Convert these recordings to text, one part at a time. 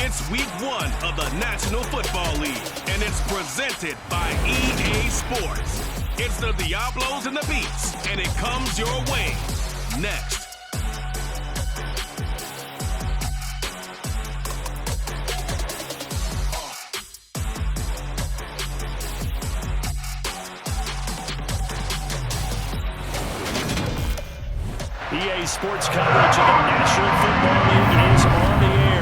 It's week 1 of the National Football League, and it's presented by EA Sports. It's the Diablos and the Beats, and it comes your way next. EA Sports coverage of the National Football League is on the air.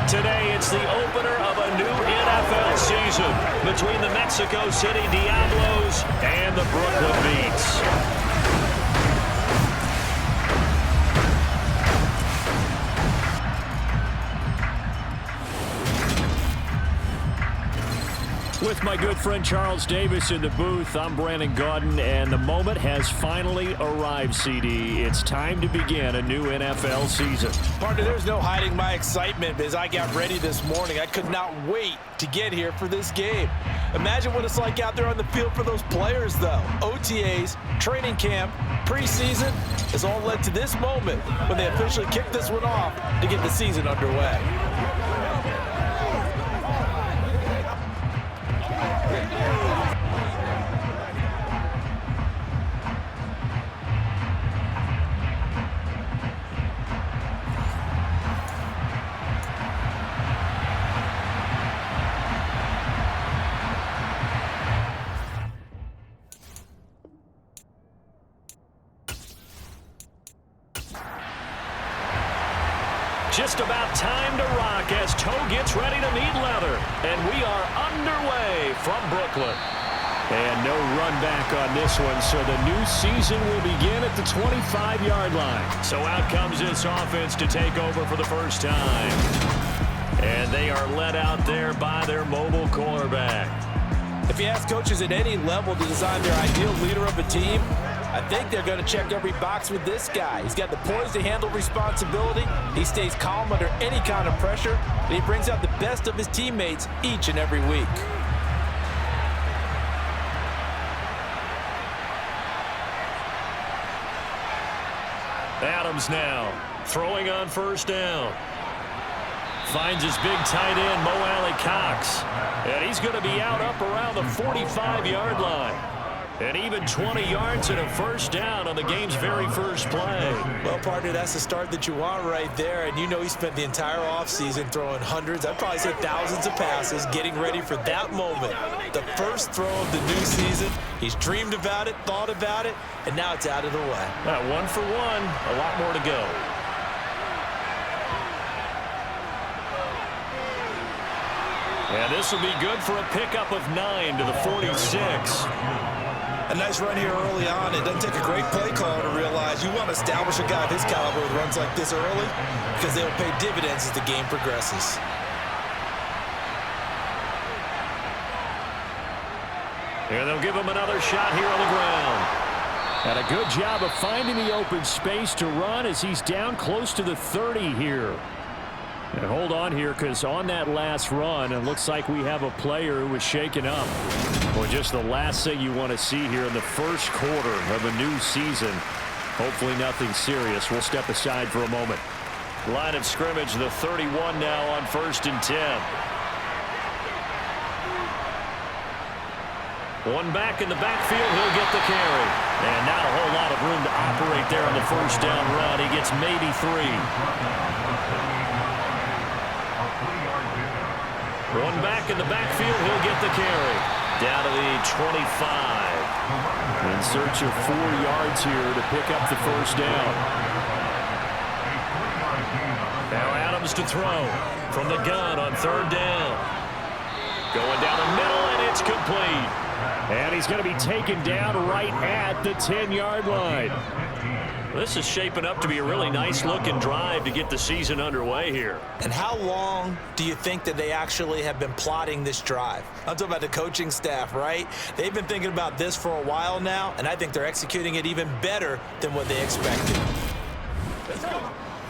Today, it's the opener of a new NFL season between the Mexico City Diablos and the Brooklyn Beats. With my good friend Charles Davis in the booth, I'm Brandon Gaudin, and the moment has finally arrived, CD. It's time to begin a new NFL season. Partner, there's no hiding my excitement as I got ready this morning. I could not wait to get here for this game. Imagine what it's like out there on the field for those players, though. OTAs, training camp, preseason has all led to this moment when they officially kick this one off to get the season underway. Just about time to rock as Toe gets ready to meet leather. And we are underway from Brooklyn. And no run back on this one, so the new season will begin at the 25-yard line. So out comes this offense to take over for the first time. And they are led out there by their mobile quarterback. If you ask coaches at any level to design their ideal leader of a team, I think they're going to check every box with this guy. He's got the poise to handle responsibility. He stays calm under any kind of pressure, and he brings out the best of his teammates each and every week. Adams now throwing on first down. Finds his big tight end, Mo Alley-Cox. And he's going to be out up around the 45-yard line. And even 20 yards and a first down on the game's very first play. Well, partner, that's the start that you want right there. And you know he spent the entire offseason throwing hundreds, I'd probably say thousands of passes, getting ready for that moment. The first throw of the new season. He's dreamed about it, thought about it, and now it's out of the way. Now, 1 for 1, a lot more to go. And this will be good for a pickup of 9 to the 46. A nice run here early on. It doesn't take a great play caller to realize you want to establish a guy of his caliber with runs like this early because they'll pay dividends as the game progresses. And they'll give him another shot here on the ground. And a good job of finding the open space to run as he's down close to the 30 here. And hold on here, because on that last run, it looks like we have a player who was shaken up. Well, just the last thing you want to see here in the first quarter of a new season. Hopefully nothing serious. We'll step aside for a moment. Line of scrimmage, the 31 now on 1st and 10. One back in the backfield, he'll get the carry. And not a whole lot of room to operate there on the first down run. He gets maybe 3. One back in the backfield, he'll get the carry. Down to the 25. In search of 4 yards here to pick up the first down. Now Adams to throw from the gun on 3rd down. Going down the middle, and it's complete. And he's going to be taken down right at the 10-yard line. This is shaping up to be a really nice-looking drive to get the season underway here. And how long do you think that they actually have been plotting this drive? I'm talking about the coaching staff, right? They've been thinking about this for a while now, and I think they're executing it even better than what they expected.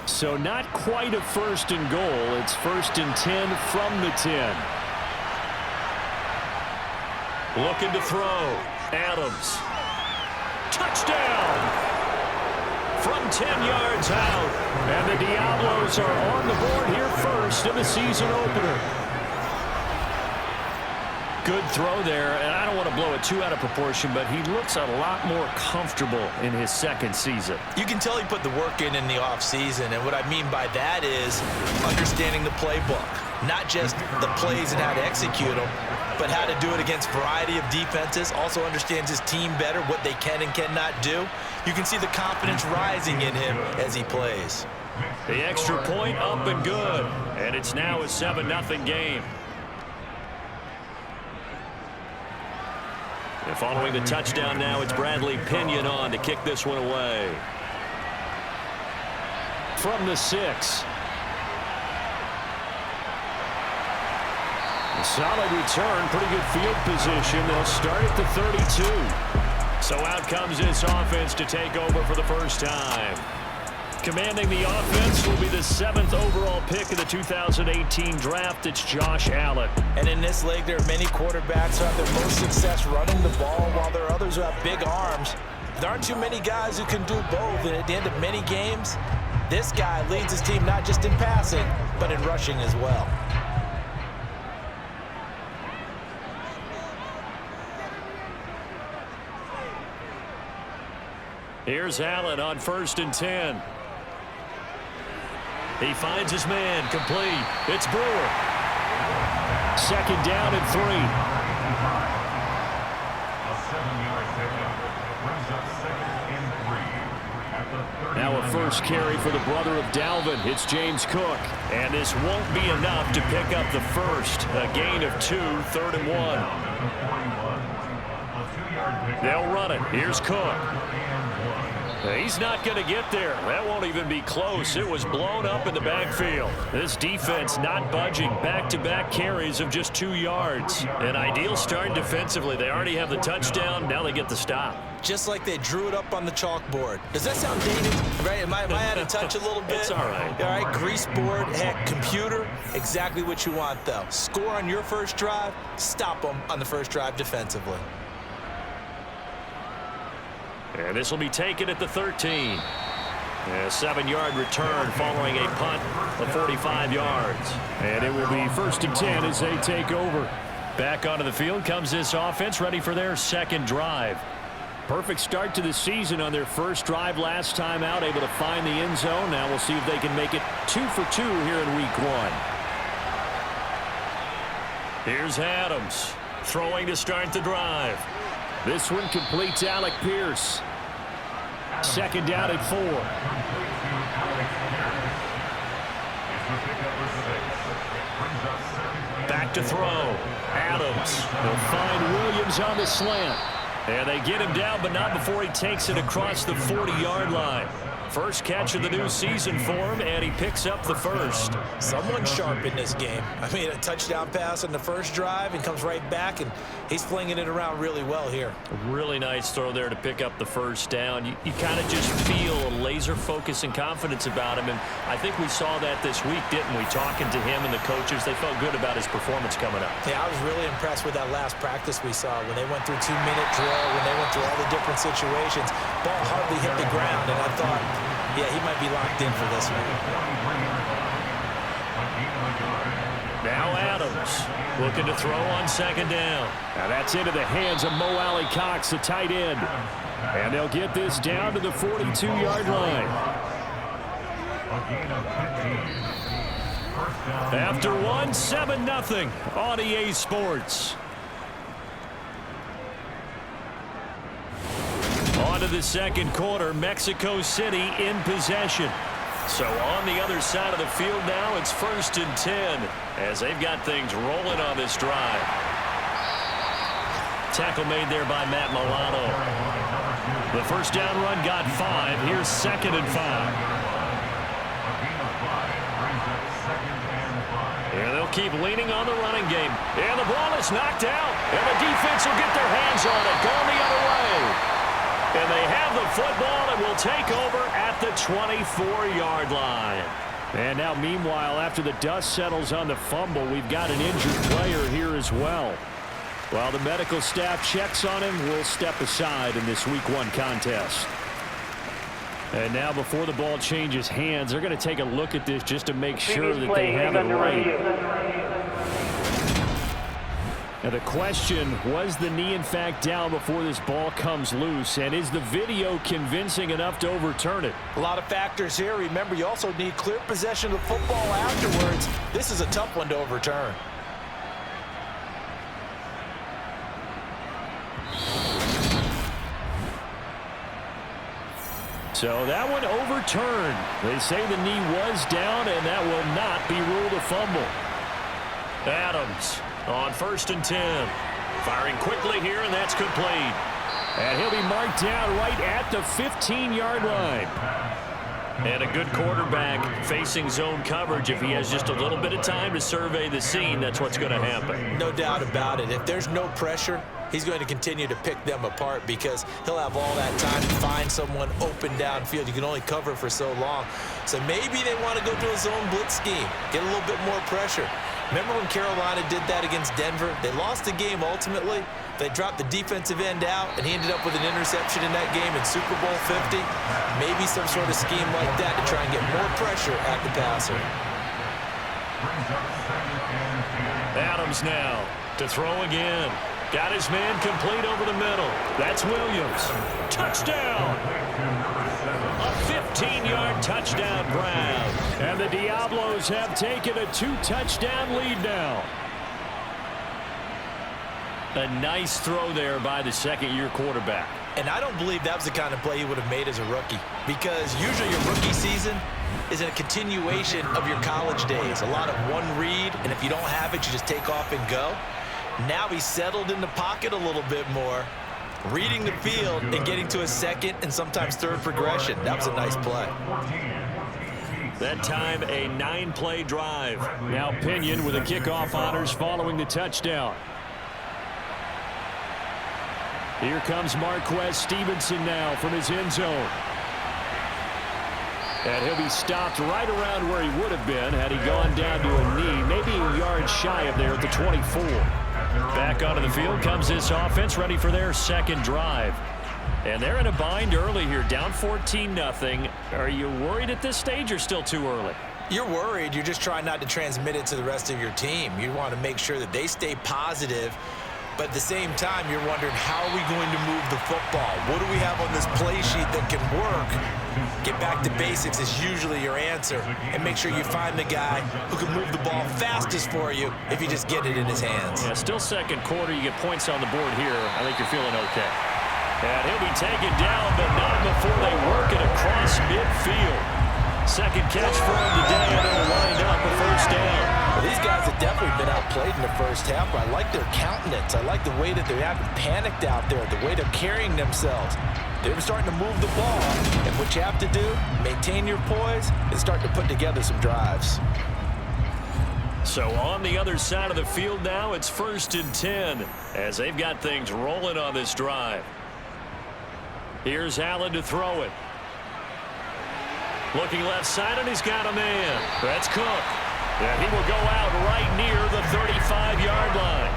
So not quite a 1st and goal. It's 1st and 10 from the 10. Looking to throw. Adams. Touchdown! from 10 yards out. And the Diablos are on the board here first in the season opener. Good throw there, and I don't want to blow it too out of proportion, but he looks a lot more comfortable in his second season. You can tell he put the work in the offseason, and what I mean by that is understanding the playbook. Not just the plays and how to execute them, but how to do it against a variety of defenses. Also understands his team better, what they can and cannot do. You can see the confidence rising in him as he plays. The extra point up and good, and it's now a 7-0 game. And following the touchdown now, it's Bradley Pinion on to kick this one away. From the 6. A solid return, pretty good field position. They'll start at the 32. So out comes this offense to take over for the first time. Commanding the offense will be the 7th overall pick of the 2018 draft. It's Josh Allen. And in this league, there are many quarterbacks who have their most success running the ball, while there are others who have big arms. There aren't too many guys who can do both, and at the end of many games, this guy leads his team not just in passing, but in rushing as well. Here's Allen on 1st and 10. He finds his man, complete. It's Brewer. 2nd down and 3. Now a first carry for the brother of Dalvin. It's James Cook. And this won't be enough to pick up the first. A gain of 2, 3rd and 1. They'll run it. Here's Cook. He's not going to get there. That won't even be close. It was blown up in the backfield. This defense not budging. Back-to-back carries of just 2 yards. An ideal start defensively. They already have the touchdown. Now they get the stop. Just like they drew it up on the chalkboard. Does that sound dated? Right? Am I out of touch a little bit? It's all right. All right, grease board, heck, computer. Exactly what you want, though. Score on your first drive. Stop them on the first drive defensively. And this will be taken at the 13. A 7-yard return following a punt of 45 yards. And it will be 1st and 10 as they take over. Back onto the field comes this offense, ready for their second drive. Perfect start to the season on their first drive last time out, able to find the end zone. Now we'll see if they can make it 2 for 2 here in week 1. Here's Adams throwing to start the drive. This one completes Alec Pierce. 2nd down and 4. Back to throw. Adams will find Williams on the slant. And they get him down, but not before he takes it across the 40-yard line. First catch of the new season for him, and he picks up the first. Someone sharp in this game. I mean, a touchdown pass on the first drive and comes right back, and he's flinging it around really well here. A really nice throw there to pick up the first down. You kind of just feel a laser focus and confidence about him, and I think we saw that this week, didn't we? Talking to him and the coaches, they felt good about his performance coming up. Yeah, I was really impressed with that last practice we saw when they went through 2-minute drill, when they went through all the different situations. Ball hardly hit the ground, and I thought, yeah, he might be locked in for this one. Now Adams looking to throw on 2nd down. Now that's into the hands of Mo Alley Cox, the tight end. And they'll get this down to the 42-yard line. After 7-0 on EA Sports. On to the second quarter, Mexico City in possession. So on the other side of the field now, it's 1st and 10 as they've got things rolling on this drive. Tackle made there by Matt Milano. The first down run got 5. Here's 2nd and 5. And they'll keep leaning on the running game. And the ball is knocked out. And the defense will get their hands on it. Going the other way. And they have the football and will take over at the 24-yard line. And now, meanwhile, after the dust settles on the fumble, we've got an injured player here as well. While the medical staff checks on him, we'll step aside in this Week 1 contest. And now before the ball changes hands, they're going to take a look at this just to make sure that they have it right. Now the question, was the knee in fact down before this ball comes loose? And is the video convincing enough to overturn it? A lot of factors here. Remember, you also need clear possession of the football afterwards. This is a tough one to overturn. So that one overturned. They say the knee was down, and that will not be ruled a fumble. Adams on 1st and 10. Firing quickly here, and that's complete. And he'll be marked down right at the 15-yard line. And a good quarterback facing zone coverage. If he has just a little bit of time to survey the scene, that's what's going to happen. No doubt about it. If there's no pressure, he's going to continue to pick them apart because he'll have all that time to find someone open downfield. You can only cover for so long. So maybe they want to go to a zone blitz scheme, get a little bit more pressure. Remember when Carolina did that against Denver? They lost the game ultimately. They dropped the defensive end out, and he ended up with an interception in that game in Super Bowl 50. Maybe some sort of scheme like that to try and get more pressure at the passer. Adams now to throw again. Got his man complete over the middle. That's Williams. Touchdown! A 15-yard touchdown grab. And the Diablos have taken a 2-touchdown lead now. A nice throw there by the second-year quarterback. And I don't believe that was the kind of play he would have made as a rookie, because usually your rookie season is a continuation of your college days. A lot of one read, and if you don't have it, you just take off and go. Now he's settled in the pocket a little bit more, reading the field and getting to a second and sometimes third progression. That was a nice play. That time a 9-play drive. Now Pinion with the kickoff honors following the touchdown. Here comes Marquez Stevenson now from his end zone. And he'll be stopped right around where he would have been had he gone down to a knee, maybe a yard shy of there at the 24. Back onto the field comes this offense, ready for their second drive. And they're in a bind early here, down 14-0. Are you worried at this stage or still too early? You're worried. You're just trying not to transmit it to the rest of your team. You want to make sure that they stay positive. But at the same time, you're wondering, how are we going to move the football? What do we have on this play sheet that can work? Get back to basics is usually your answer. And make sure you find the guy who can move the ball fastest for you if you just get it in his hands. Yeah, still second quarter. You get points on the board here. I think you're feeling okay. And he'll be taken down, but not before they work it across midfield. Second catch for him today, and it'll wind up a first down. Well, these guys have definitely been outplayed in the first half, but I like their countenance. I like the way that they haven't panicked out there, the way they're carrying themselves. They're starting to move the ball, and what you have to do, maintain your poise, and start to put together some drives. So on the other side of the field now, it's 1st and 10, as they've got things rolling on this drive. Here's Allen to throw it. Looking left side, and he's got a man. That's Cook. And he will go out right near the 35-yard line.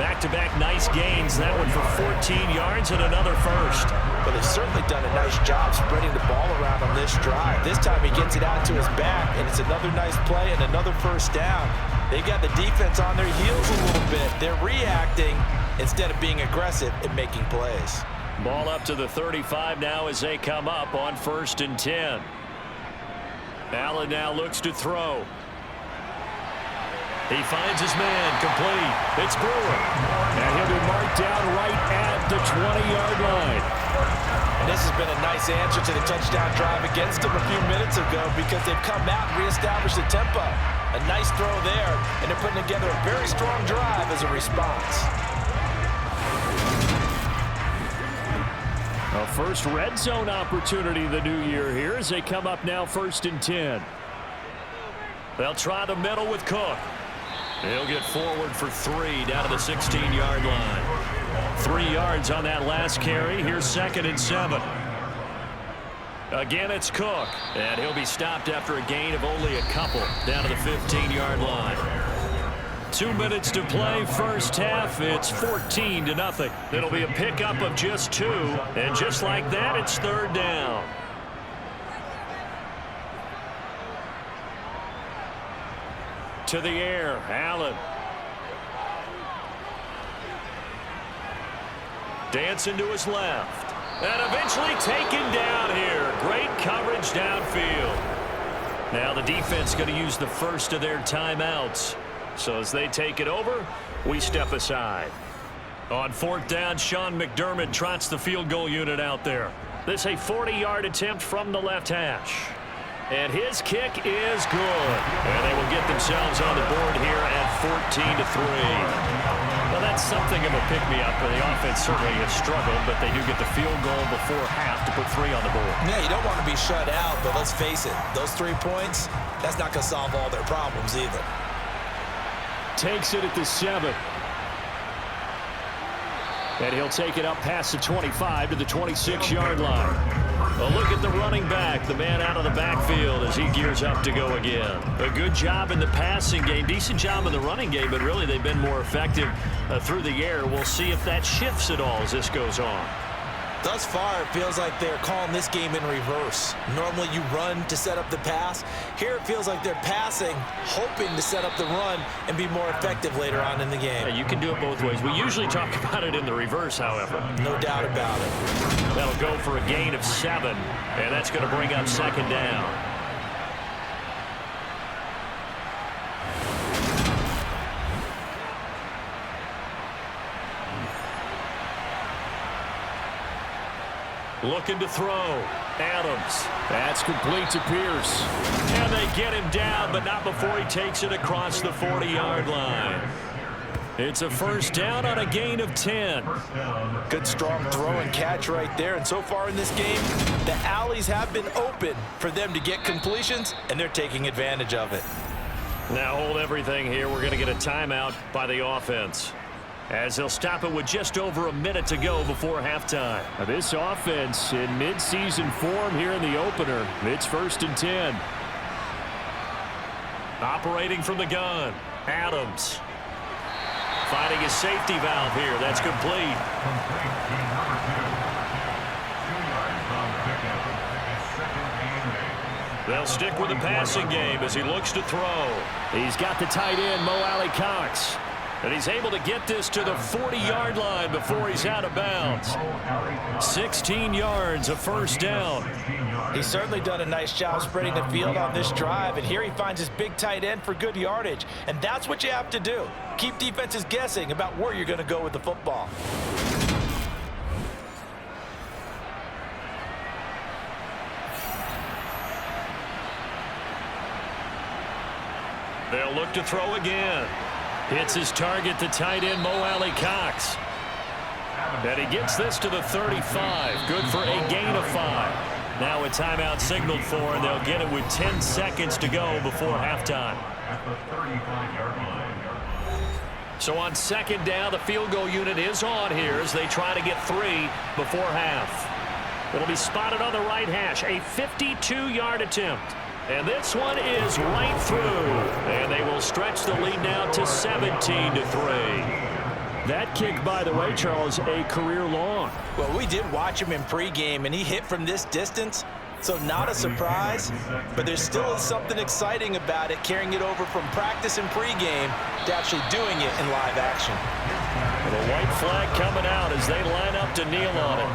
Back-to-back nice gains. That one for 14 yards and another first. But they've certainly done a nice job spreading the ball around on this drive. This time he gets it out to his back, and it's another nice play and another first down. They've got the defense on their heels a little bit. They're reacting instead of being aggressive and making plays. Ball up to the 35 now as they come up on 1st and 10. Allen now looks to throw. He finds his man complete. It's Brewer. And he'll be marked down right at the 20-yard line. And this has been a nice answer to the touchdown drive against them a few minutes ago because they've come out and reestablished the tempo. A nice throw there, and they're putting together a very strong drive as a response. A first red zone opportunity the new year here as they come up now 1st and 10. They'll try the middle with Cook. He'll get forward for 3 down to the 16-yard line. 3 yards on that last carry. Here's 2nd and 7. Again, it's Cook. And he'll be stopped after a gain of only a couple down to the 15-yard line. 2 minutes to play, first half. It's 14-0. It'll be a pickup of just 2. And just like that, it's 3rd down. to the air. Allen. Dancing to his left. And eventually taken down here. Great coverage downfield. Now the defense going to use the first of their timeouts. So as they take it over, we step aside. On fourth down, Sean McDermott trots the field goal unit out there. This a 40-yard attempt from the left hash. And his kick is good. And they will get themselves on the board here at 14-3. Well, that's something of a pick-me-up. The offense certainly has struggled, but they do get the field goal before half to put 3 on the board. Yeah, you don't want to be shut out, but let's face it, those 3 points, that's not going to solve all their problems either. Takes it at the 7. And he'll take it up past the 25 to the 26-yard line. A look at the running back, the man out of the backfield as he gears up to go again. A good job in the passing game, decent job in the running game, but really they've been more effective through the air. We'll see if that shifts at all as this goes on. Thus far, it feels like they're calling this game in reverse. Normally you run to set up the pass. Here it feels like they're passing, hoping to set up the run and be more effective later on in the game. Yeah, you can do it both ways. We usually talk about it in the reverse, however. No doubt about it. That'll go for a gain of 7, and that's going to bring up second down. Looking to throw. Adams. That's complete to Pierce. And they get him down, but not before he takes it across the 40-yard line. It's a first down on a gain of 10. Good strong throw and catch right there. And so far in this game, the alleys have been open for them to get completions, and they're taking advantage of it. Now hold everything here. We're going to get a timeout by the offense, as they'll stop it with just over a minute to go before halftime. Now this offense in midseason form here in the opener. It's 1st and 10. Operating from the gun. Adams. Finding his safety valve here. That's complete. They'll stick with the passing game as he looks to throw. He's got the tight end, Mo Alley-Cox. And he's able to get this to the 40-yard line before he's out of bounds. 16 yards, a first down. He's certainly done a nice job spreading the field on this drive, and here he finds his big tight end for good yardage. And that's what you have to do. Keep defenses guessing about where you're going to go with the football. They'll look to throw again. Hits his target, the tight end, Mo Alley-Cox. And he gets this to the 35. Good for a gain of 5. Now a timeout signaled for, and they'll get it with 10 seconds to go before halftime. So on second down, the field goal unit is on here as they try to get 3 before half. It'll be spotted on the right hash. A 52-yard attempt. And this one is right through. And they will stretch the lead now to 17-3. That kick, by the way, Charles, a career long. Well, we did watch him in pregame, and he hit from this distance. So not a surprise, but there still is something exciting about it, carrying it over from practice and pregame to actually doing it in live action. The white flag coming out as they line up to kneel on it.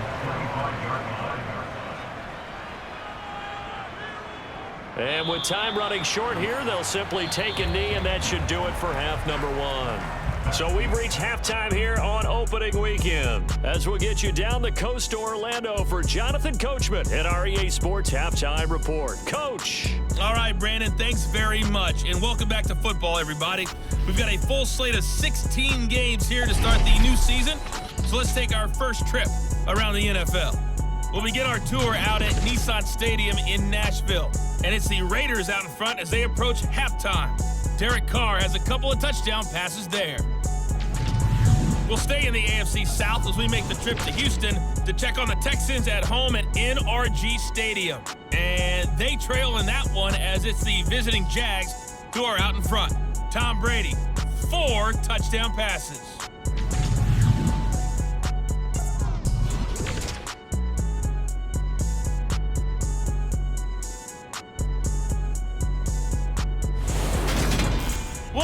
And with time running short here, they'll simply take a knee, and that should do it for half number 1. So we've reached halftime here on opening weekend, as we'll get you down the coast to Orlando for Jonathan Coachman at our EA Sports Halftime Report. Coach. All right, Brandon, thanks very much, and welcome back to football, everybody. We've got a full slate of 16 games here to start the new season, so let's take our first trip around the NFL. We'll begin our tour out at Nissan Stadium in Nashville, and it's the Raiders out in front as they approach halftime. Derek Carr has a couple of touchdown passes there. We'll stay in the AFC South as we make the trip to Houston to check on the Texans at home at NRG Stadium. And they trail in that one as it's the visiting Jags who are out in front. Tom Brady, 4 touchdown passes.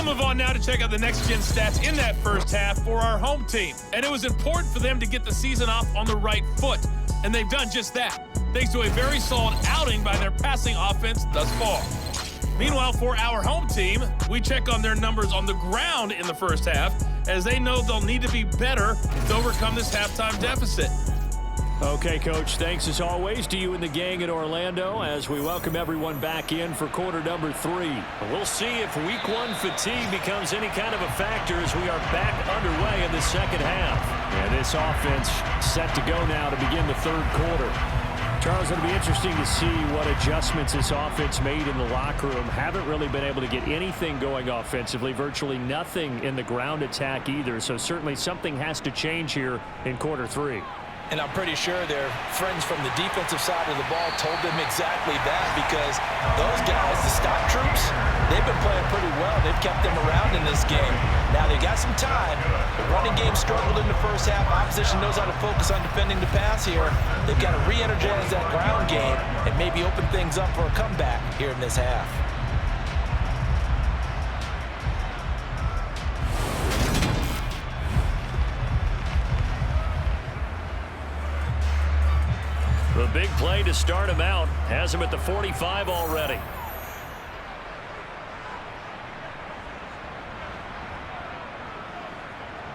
We'll move on now to check out the next-gen stats in that first half for our home team. And it was important for them to get the season off on the right foot. And they've done just that, thanks to a very solid outing by their passing offense thus far. Meanwhile, for our home team, we check on their numbers on the ground in the first half, as they know they'll need to be better to overcome this halftime deficit. Okay, Coach, thanks as always to you and the gang in Orlando as we welcome everyone back in for quarter number 3. We'll see if week 1 fatigue becomes any kind of a factor as we are back underway in the second half. And this offense set to go now to begin the third quarter. Charles, it'll be interesting to see what adjustments this offense made in the locker room. Haven't really been able to get anything going offensively, virtually nothing in the ground attack either. So certainly something has to change here in quarter 3. And I'm pretty sure their friends from the defensive side of the ball told them exactly that, because those guys, the stop troops, they've been playing pretty well. They've kept them around in this game. Now they got some time. The running game struggled in the first half. Opposition knows how to focus on defending the pass here. They've got to re-energize that ground game and maybe open things up for a comeback here in this half. The big play to start him out has him at the 45 already.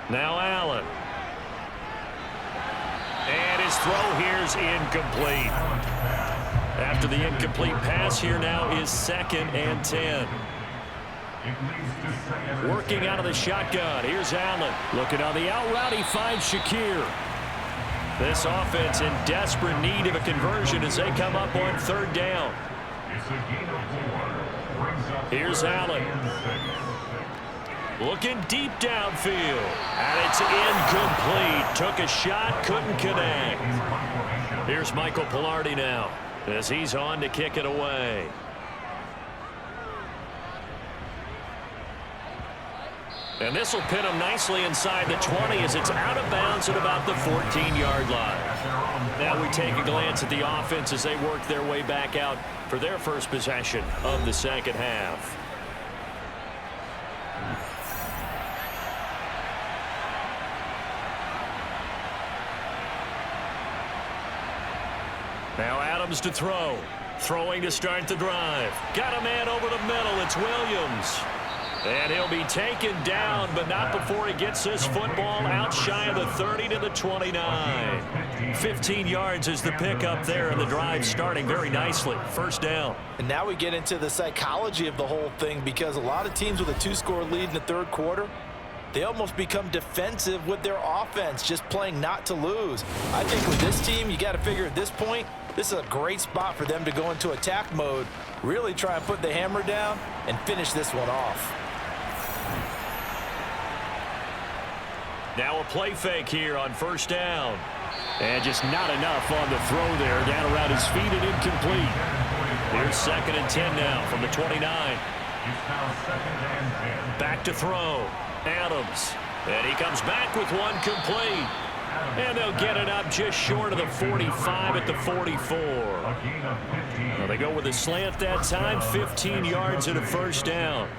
Now Allen. And his throw here's incomplete. After the incomplete pass, here now is 2nd and 10. Working out of the shotgun. Here's Allen. Looking on the out route, he finds Shakir. This offense in desperate need of a conversion as they come up on 3rd down. Here's Allen. Looking deep downfield. And it's incomplete. Took a shot, couldn't connect. Here's Michael Pilardi now as he's on to kick it away. And this will pin him nicely inside the 20 as it's out of bounds at about the 14-yard line. Now we take a glance at the offense as they work their way back out for their first possession of the second half. Now Adams to throw. Throwing to start the drive. Got a man over the middle. It's Williams. And he'll be taken down, but not before he gets this football out shy of the 30 to the 29. 15 yards is the pickup there, and the drive starting very nicely. First down. And now we get into the psychology of the whole thing, because a lot of teams with a 2-score lead in the third quarter, they almost become defensive with their offense, just playing not to lose. I think with this team, you got to figure at this point, this is a great spot for them to go into attack mode, really try and put the hammer down and finish this one off. Now a play fake here on first down. And just not enough on the throw there. Down around his feet and incomplete. Here's 2nd and 10 now from the 29. Back to throw. Adams. And he comes back with one complete. And they'll get it up just short of the 45 at the 44. Well, they go with a slant that time. 15 yards and a first down.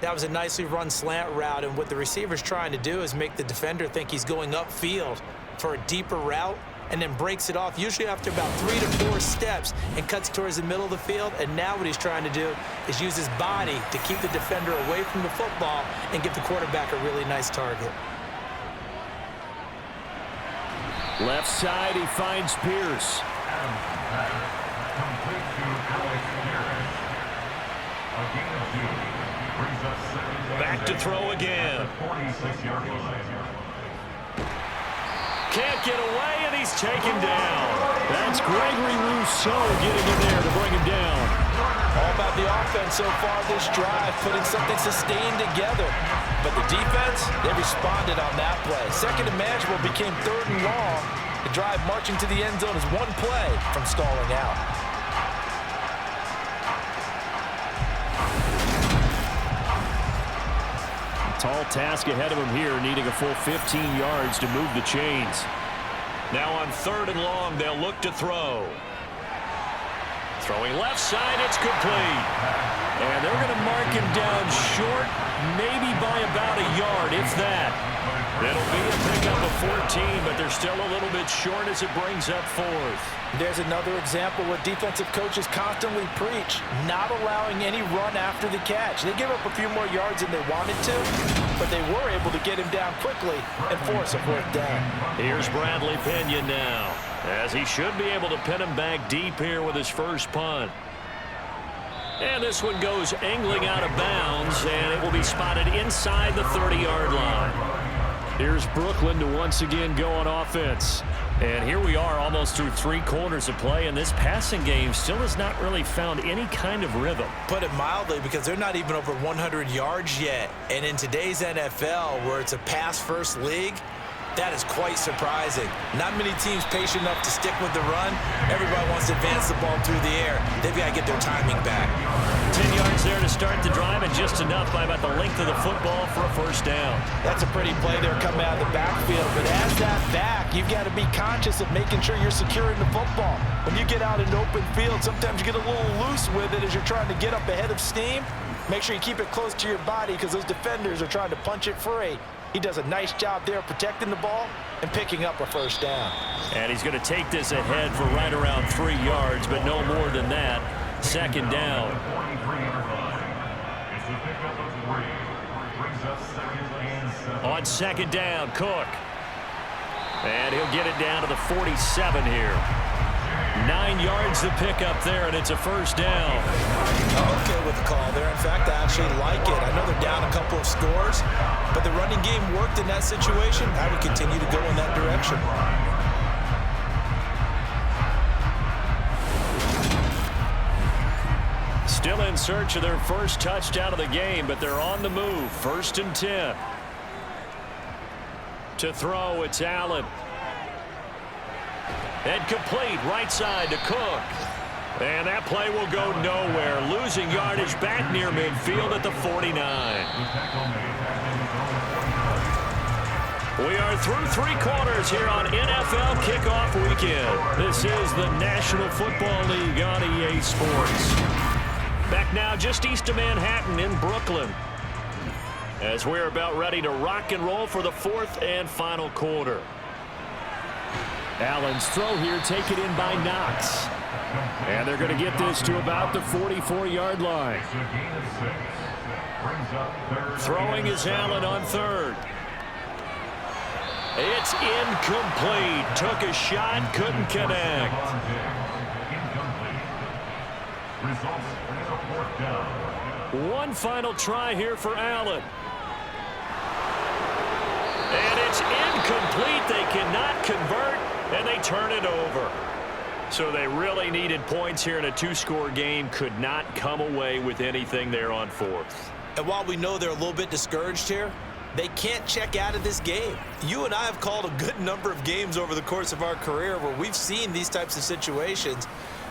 That was a nicely run slant route, and what the receiver's trying to do is make the defender think he's going upfield for a deeper route, and then breaks it off, usually after about 3 to 4 steps, and cuts towards the middle of the field. And now what he's trying to do is use his body to keep the defender away from the football and give the quarterback a really nice target. Left side, he finds Pierce. Back to throw again. Can't get away, and he's taken down. That's Gregory Rousseau getting in there to bring him down. All about the offense so far this drive, putting something sustained together. But the defense, they responded on that play. Second and manageable became 3rd and long. The drive marching to the end zone is one play from stalling out. Tall task ahead of him here, needing a full 15 yards to move the chains. Now on 3rd and long, they'll look to throw. Throwing left side, it's complete. And they're going to mark him down short, maybe by about a yard, if that. It'll be a pickup of 14, but they're still a little bit short as it brings up fourth. There's another example what defensive coaches constantly preach, not allowing any run after the catch. They give up a few more yards than they wanted to, but they were able to get him down quickly and force a fourth down. Here's Bradley Pinion now, as he should be able to pin him back deep here with his first punt. And this one goes angling out of bounds, and it will be spotted inside the 30-yard line. Here's Brooklyn to once again go on offense. And here we are almost through 3 quarters of play, and this passing game still has not really found any kind of rhythm. Put it mildly, because they're not even over 100 yards yet. And in today's NFL, where it's a pass-first league, that is quite surprising. Not many teams patient enough to stick with the run. Everybody wants to advance the ball through the air. They've got to get their timing back. 10 yards there to start the drive, and just enough by about the length of the football for a first down. That's a pretty play there coming out of the backfield. But as that back, you've got to be conscious of making sure you're securing the football. When you get out in open field, sometimes you get a little loose with it as you're trying to get up ahead of steam. Make sure you keep it close to your body, because those defenders are trying to punch it free. He does a nice job there protecting the ball and picking up a first down. And he's going to take this ahead for right around 3 yards, but no more than that. Second down. On second down, Cook. And he'll get it down to the 47 here. 9 yards to pick up there, and it's a first down. Okay with the call there. In fact, I actually like it. I know they're down a couple of scores, but the running game worked in that situation. I would continue to go in that direction. Still in search of their first touchdown of the game, but they're on the move. 1st and 10. To throw, it's Allen. And complete, right side to Cook. And that play will go nowhere. Losing yardage back near midfield at the 49. We are through 3 quarters here on NFL Kickoff Weekend. This is the National Football League on EA Sports. Back now just east of Manhattan in Brooklyn, as we're about ready to rock and roll for the 4th and final quarter. Allen's throw here taken in by Knox. And they're going to get this to about the 44-yard line. Throwing is Allen on 3rd. It's incomplete. Took a shot, couldn't connect. One final try here for Allen. And it's incomplete. They cannot convert, and they turn it over. So they really needed points here in a 2-score game. Could not come away with anything there on 4th. And while we know they're a little bit discouraged here, they can't check out of this game. You and I have called a good number of games over the course of our career where we've seen these types of situations.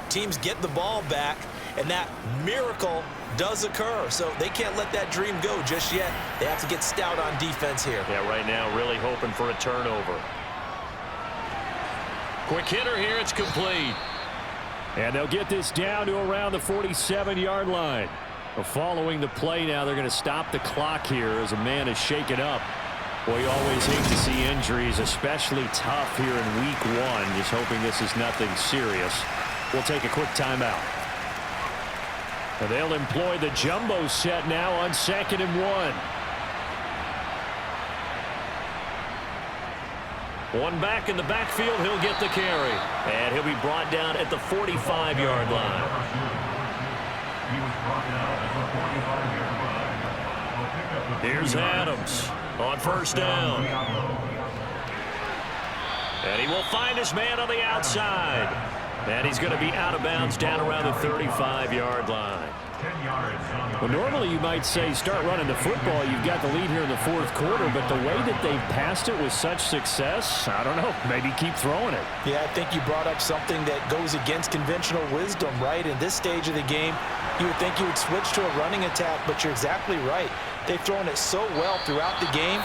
Teams get the ball back, and that miracle does occur. So they can't let that dream go just yet. They have to get stout on defense here. Yeah, right now really hoping for a turnover. Quick hitter here, it's complete. And they'll get this down to around the 47-yard line. Following the play now, they're going to stop the clock here as a man is shaken up. Well, you always hate to see injuries, especially tough here in week 1. Just hoping this is nothing serious. We'll take a quick timeout. And they'll employ the jumbo set now on 2nd and 1. One back in the backfield, he'll get the carry. And he'll be brought down at the 45-yard line. Here's Adams on 1st down. And he will find his man on the outside. And he's going to be out of bounds down around the 35-yard line. Well, normally you might say start running the football. You've got the lead here in the 4th quarter, but the way that they've passed it with such success, I don't know, maybe keep throwing it. Yeah, I think you brought up something that goes against conventional wisdom, right? In this stage of the game, you would think you would switch to a running attack, but you're exactly right. They've thrown it so well throughout the game,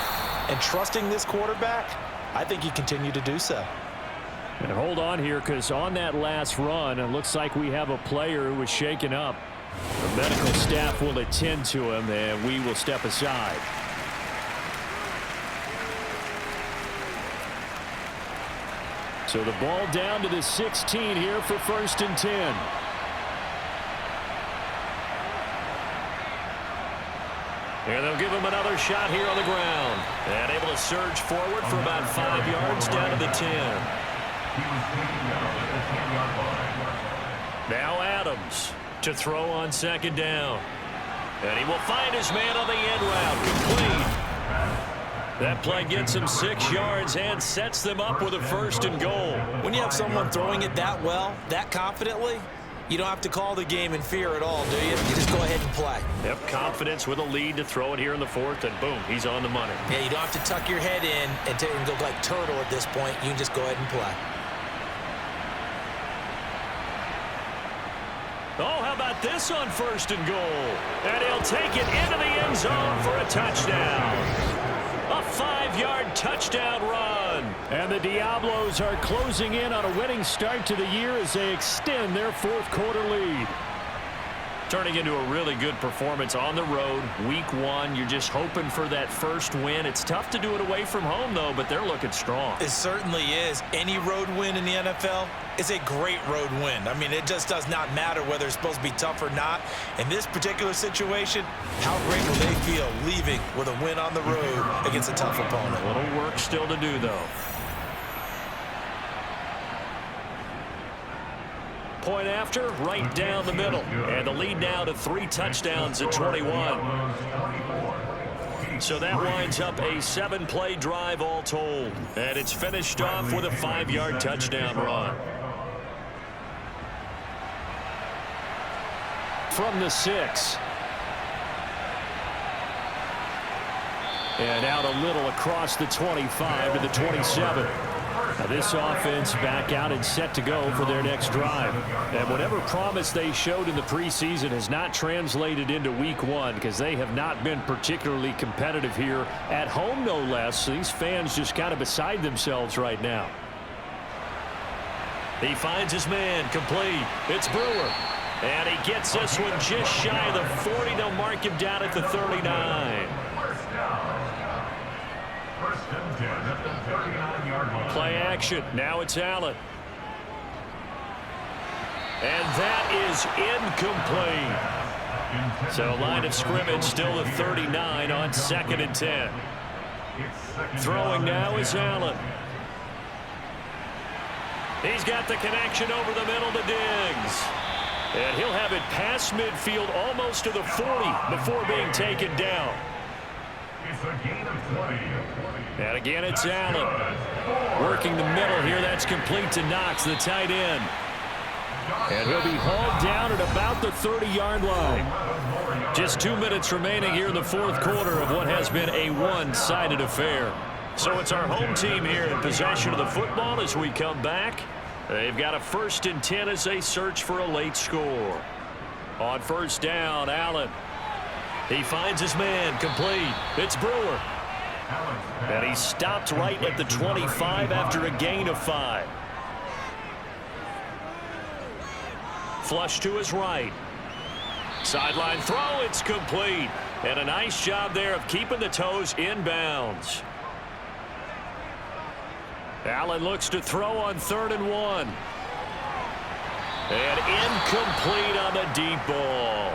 and trusting this quarterback, I think you continue to do so. And hold on here, because on that last run, it looks like we have a player who was shaken up. The medical staff will attend to him, and we will step aside. So the ball down to the 16 here for 1st and 10. And they'll give him another shot here on the ground. And able to surge forward for about 5 yards down to the 10. Now Adams to throw on 2nd down. And he will find his man on the end route. Complete. That play gets him 6 yards and sets them up with a 1st and goal. When you have someone throwing it that well, that confidently, you don't have to call the game in fear at all, do you? You just go ahead and play. Yep, confidence with a lead to throw it here in the 4th, and boom, he's on the money. Yeah, you don't have to tuck your head in and go like turtle at this point. You can just go ahead and play. Oh, how about this on 1st and goal? And he'll take it into the end zone for a touchdown. A 5-yard touchdown run. And the Diablos are closing in on a winning start to the year as they extend their 4th quarter lead. Turning into a really good performance on the road. Week 1, you're just hoping for that first win. It's tough to do it away from home, though, but they're looking strong. It certainly is. Any road win in the NFL is a great road win. I mean, it just does not matter whether it's supposed to be tough or not. In this particular situation, how great will they feel leaving with a win on the road against a tough opponent? A little work still to do, though. Point after, right down the middle. And the lead now to 3 touchdowns at 21. So that winds up a 7-play drive all told. And it's finished off with a 5-yard touchdown run. From the 6. And out a little across the 25 to the 27. Now this offense back out and set to go for their next drive. And whatever promise they showed in the preseason has not translated into week 1 because they have not been particularly competitive here at home, no less. These fans just kind of beside themselves right now. He finds his man complete. It's Brewer. And he gets this one just shy of the 40. They'll mark him down at the 39. Play action. Now it's Allen. And that is incomplete. So line of scrimmage still at 39 on 2nd and 10. Throwing now is Allen. He's got the connection over the middle to Diggs. And he'll have it past midfield almost to the 40 before being taken down. And again, it's Allen. Working the middle here. That's complete to Knox, the tight end. And he'll be hauled down at about the 30-yard line. Just 2 minutes remaining here in the 4th quarter of what has been a one-sided affair. So it's our home team here in possession of the football as we come back. They've got a 1st and 10 as they search for a late score. On 1st down, Allen. He finds his man complete. It's Brewer. And he stopped right at the 25 after a gain of 5. Flush to his right. Sideline throw, it's complete. And a nice job there of keeping the toes in bounds. Allen looks to throw on 3rd and 1. And incomplete on the deep ball.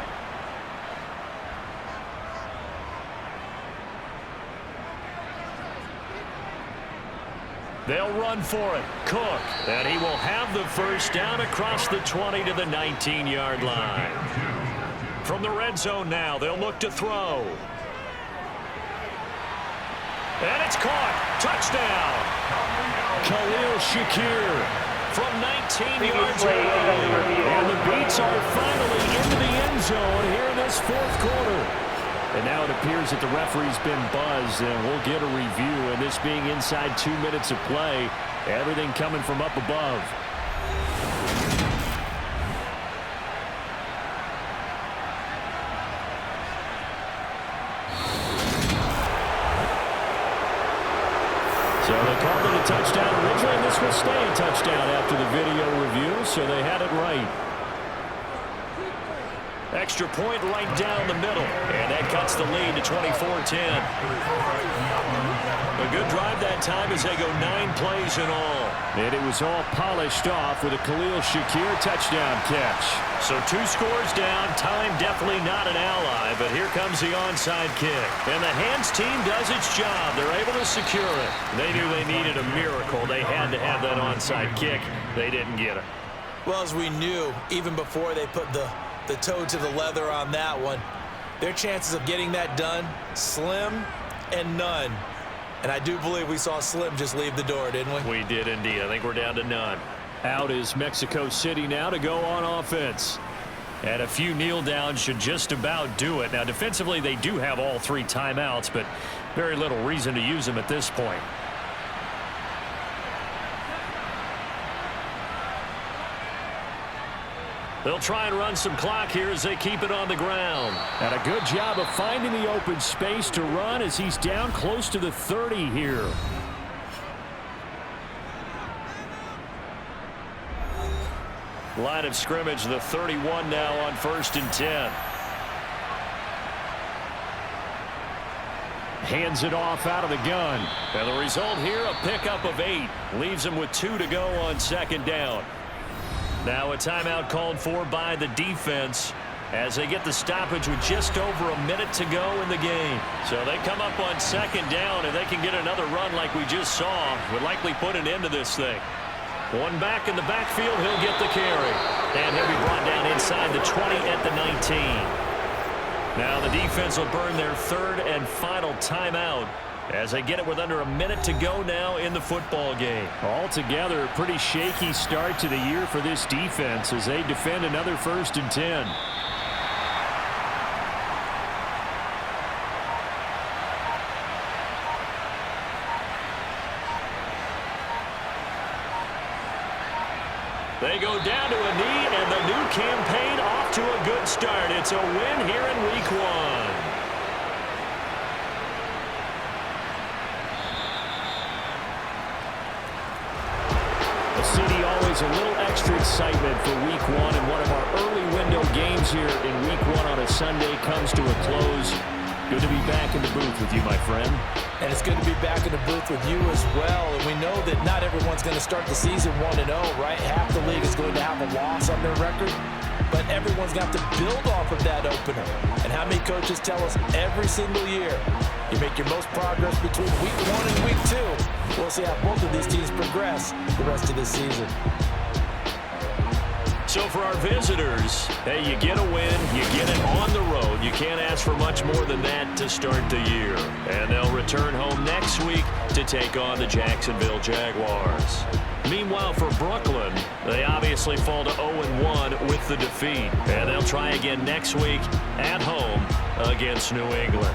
They'll run for it. Cook. And he will have the 1st down across the 20 to the 19-yard line. From the red zone now, they'll look to throw. And it's caught. Touchdown. Khalil Shakir from 19 yards away. And the Beats are finally into the end zone here in this 4th quarter. And now it appears that the referee's been buzzed, and we'll get a review. And this being inside 2 minutes of play, everything coming from up above. So they called it a touchdown originally, and this will stay a touchdown after the video review, so they had it right. Extra point right down the middle. And that cuts the lead to 24-10. A good drive that time as they go 9 plays in all. And it was all polished off with a Khalil Shakir touchdown catch. So 2 scores down. Time definitely not an ally, but here comes the onside kick. And the hands team does its job. They're able to secure it. They knew they needed a miracle. They had to have that onside kick. They didn't get it. Well, as we knew, even before they put the toe to the leather on that one, their chances of getting that done, slim and none. And I do believe we saw Slim just leave the door, didn't we? We did indeed. I think we're down to none. Out is Mexico City now to go on offense. And a few kneel downs should just about do it. Now, defensively, they do have all 3 timeouts, but very little reason to use them at this point. They'll try and run some clock here as they keep it on the ground. And a good job of finding the open space to run as he's down close to the 30 here. Line of scrimmage, the 31 now on 1st and 10. Hands it off out of the gun. And the result here, a pickup of 8. Leaves him with 2 to go on 2nd down. Now a timeout called for by the defense as they get the stoppage with just over a minute to go in the game. So they come up on 2nd down, and they can get another run like we just saw. Would likely put an end to this thing. One back in the backfield, he'll get the carry. And he'll be brought down inside the 20 at the 19. Now the defense will burn their 3rd and final timeout as they get it with under a minute to go now in the football game. Altogether, a pretty shaky start to the year for this defense as they defend another 1st and 10. They go down to a knee, and the new campaign off to a good start. It's a win here in Week 1. The city always a little extra excitement for Week 1, and one of our early window games here in Week 1 on a Sunday comes to a close. Good to be back in the booth with you, my friend. And it's good to be back in the booth with you as well. And we know that not everyone's going to start the season 1-0, right? Half the league is going to have a loss on their record. But everyone's got to build off of that opener. And how many coaches tell us every single year, you make your most progress between Week 1 and Week 2. We'll see how both of these teams progress the rest of this season. So for our visitors, hey, you get a win, you get it on the road. You can't ask for much more than that to start the year. And they'll return home next week to take on the Jacksonville Jaguars. Meanwhile, for Brooklyn, they obviously fall to 0-1 with the defeat. And they'll try again next week at home against New England.